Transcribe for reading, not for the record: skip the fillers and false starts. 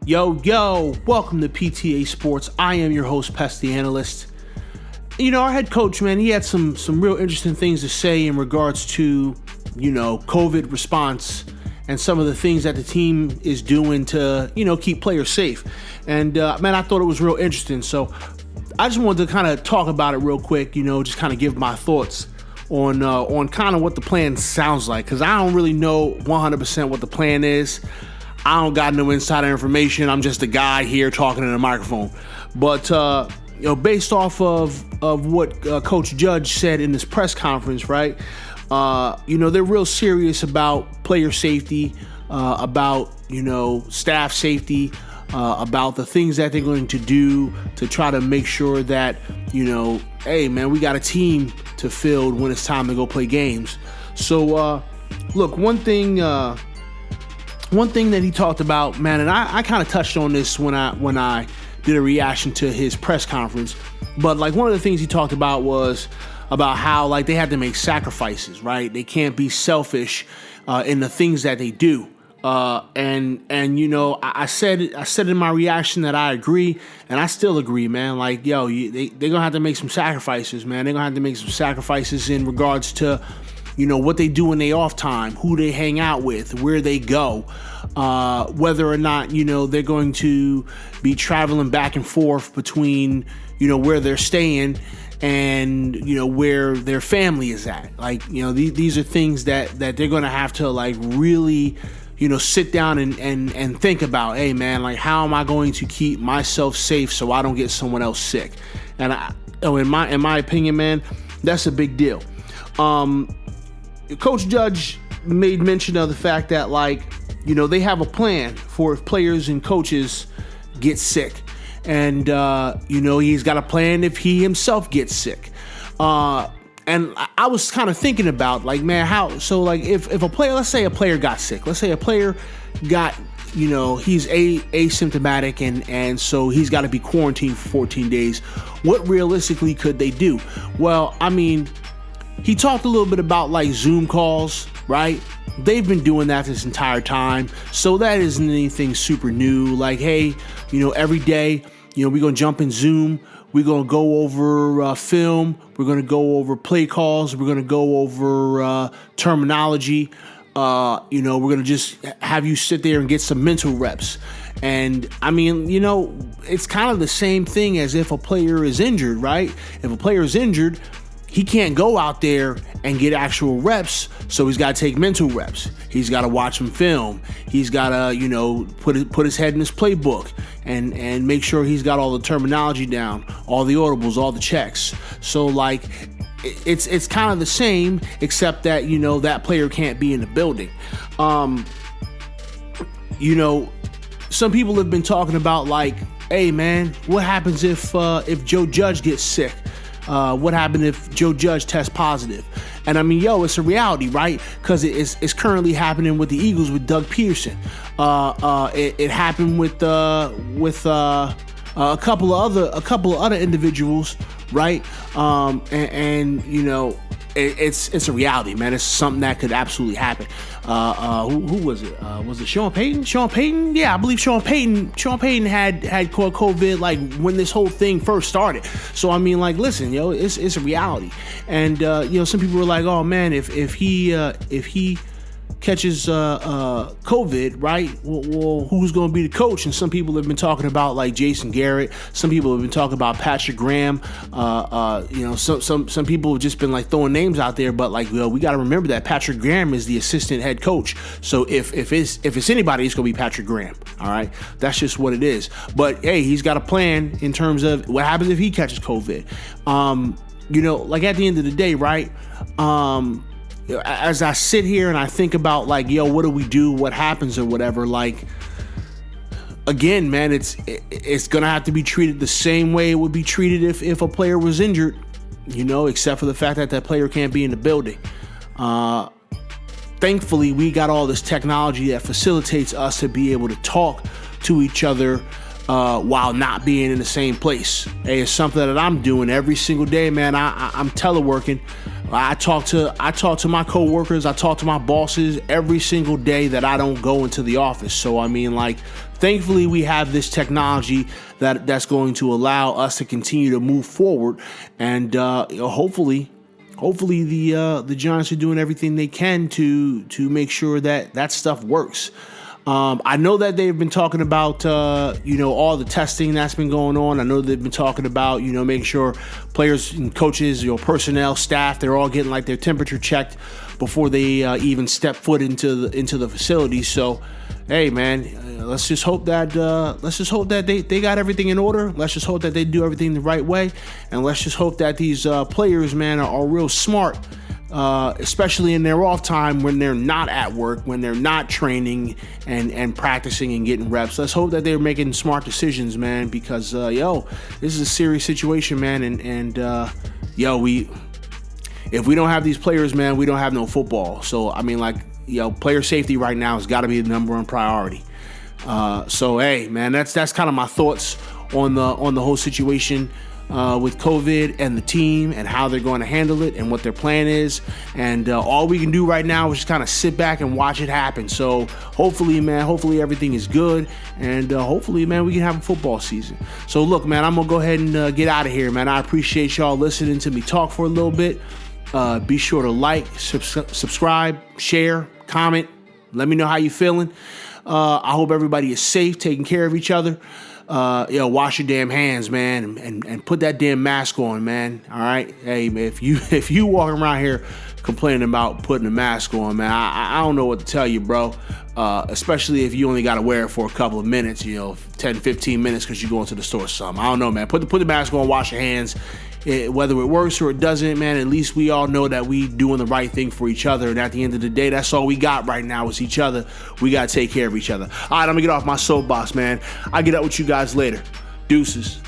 Yo, welcome to PTA Sports. I am your host, Pest the Analyst. You know, our head coach, man, he had some real interesting things to say in regards to, COVID response and some of the things that the team is doing to, keep players safe. And, man, I thought it was real interesting. So I just wanted to kind of talk about it real quick, just kind of give my thoughts on kind of what the plan sounds like, because I don't really know 100% what the plan is. I don't got no insider information. I'm just a guy here talking in a microphone. But, based off of what Coach Judge said in this press conference, right? They're real serious about player safety, about, staff safety, about the things that they're going to do to try to make sure that, hey, man, we got a team to field when it's time to go play games. So, look, one thing that he talked about, man, and I kind of touched on this when I did a reaction to his press conference, but like one of the things he talked about was about how like they had to make sacrifices, right? They can't be selfish in the things that they do. I said in my reaction that I agree, and I still agree, man. Like, they're gonna have to make some sacrifices, man. They're gonna have to make some sacrifices in regards to, what they do in their off time, who they hang out with, where they go, whether or not, they're going to be traveling back and forth between, where they're staying and, where their family is at. Like, these are things that they're going to have to like really, sit down and think about. Hey, man, like, how am I going to keep myself safe so I don't get someone else sick? And in my opinion, man, that's a big deal. Coach Judge made mention of the fact that, like, they have a plan for if players and coaches get sick. And, he's got a plan if he himself gets sick. And I was kind of thinking about, like, man, if a player, let's say a player got sick. Let's say a player got, he's asymptomatic and so he's got to be quarantined for 14 days. What realistically could they do? Well, I mean, he talked a little bit about like Zoom calls, right? They've been doing that this entire time. So that isn't anything super new. Like, hey, every day, we're going to jump in Zoom. We're going to go over film. We're going to go over play calls. We're going to go over terminology. We're going to just have you sit there and get some mental reps. And I mean, it's kind of the same thing as if a player is injured, right? If a player is injured, he can't go out there and get actual reps, so he's got to take mental reps. He's got to watch some film. He's got to, put his head in his playbook and make sure he's got all the terminology down, all the audibles, all the checks. So, like, it's kind of the same, except that, that player can't be in the building. Some people have been talking about, like, hey, man, what happens if Joe Judge gets sick? What happened if Joe Judge tests positive? And I mean, it's a reality, right? Because it's currently happening with the Eagles with Doug Peterson. It happened with a couple of other individuals, right? It's a reality, man. It's something that could absolutely happen. Who was it? Was it Sean Payton? Sean Payton? Yeah, I believe Sean Payton had COVID like when this whole thing first started. So I mean, like, listen, it's a reality. And some people were like, oh man, if he catches COVID, right? Well, who's going to be the coach? And some people have been talking about like Jason Garrett. Some people have been talking about Patrick Graham. Some people have just been like throwing names out there. But like, we got to remember that Patrick Graham is the assistant head coach. So if it's anybody, it's going to be Patrick Graham. All right, that's just what it is. But hey, he's got a plan in terms of what happens if he catches COVID. Like at the end of the day, right? As I sit here and I think about like, what do we do? What happens or whatever? Like, again, man, it's gonna have to be treated the same way it would be treated if a player was injured, except for the fact that player can't be in the building. Thankfully, we got all this technology that facilitates us to be able to talk to each other while not being in the same place. Hey, it's something that I'm doing every single day, man. I'm teleworking. I talk to my coworkers, I talk to my bosses every single day that I don't go into the office. So I mean, like, thankfully we have this technology that's going to allow us to continue to move forward, and hopefully the Giants are doing everything they can to make sure that stuff works. I know that they've been talking about, all the testing that's been going on. I know they've been talking about, making sure players and coaches, personnel, staff, they're all getting like their temperature checked before they even step foot into the facility. So, hey, man, let's just hope that they got everything in order. Let's just hope that they do everything the right way, and let's just hope that these players, man, are real smart. Especially in their off time when they're not at work, when they're not training and practicing and getting reps. Let's hope that they're making smart decisions, man, because, this is a serious situation, man. And if we don't have these players, man, we don't have no football. So, I mean, like, player safety right now has got to be the number one priority. So, hey, man, that's kind of my thoughts on the whole situation with COVID and the team and how they're going to handle it and what their plan is. And all we can do right now is just kind of sit back and watch it happen. So hopefully everything is good. And hopefully, man, we can have a football season. So look, man, I'm going to go ahead and get out of here, man. I appreciate y'all listening to me talk for a little bit. Be sure to like, subscribe, share, comment. Let me know how you're feeling. I hope everybody is safe, taking care of each other. Wash your damn hands, man, and put that damn mask on, man. All right, hey, man, if you walking around here complaining about putting a mask on, man, I don't know what to tell you, bro. Especially if you only got to wear it for a couple of minutes, 10, 15 minutes because you're going to the store or something. I don't know, man. Put the mask on, wash your hands. Whether it works or it doesn't, man, at least we all know that we doing the right thing for each other. And at the end of the day, that's all we got right now is each other. We got to take care of each other. All right, I'm going to get off my soapbox, man. I'll get up with you guys later. Deuces.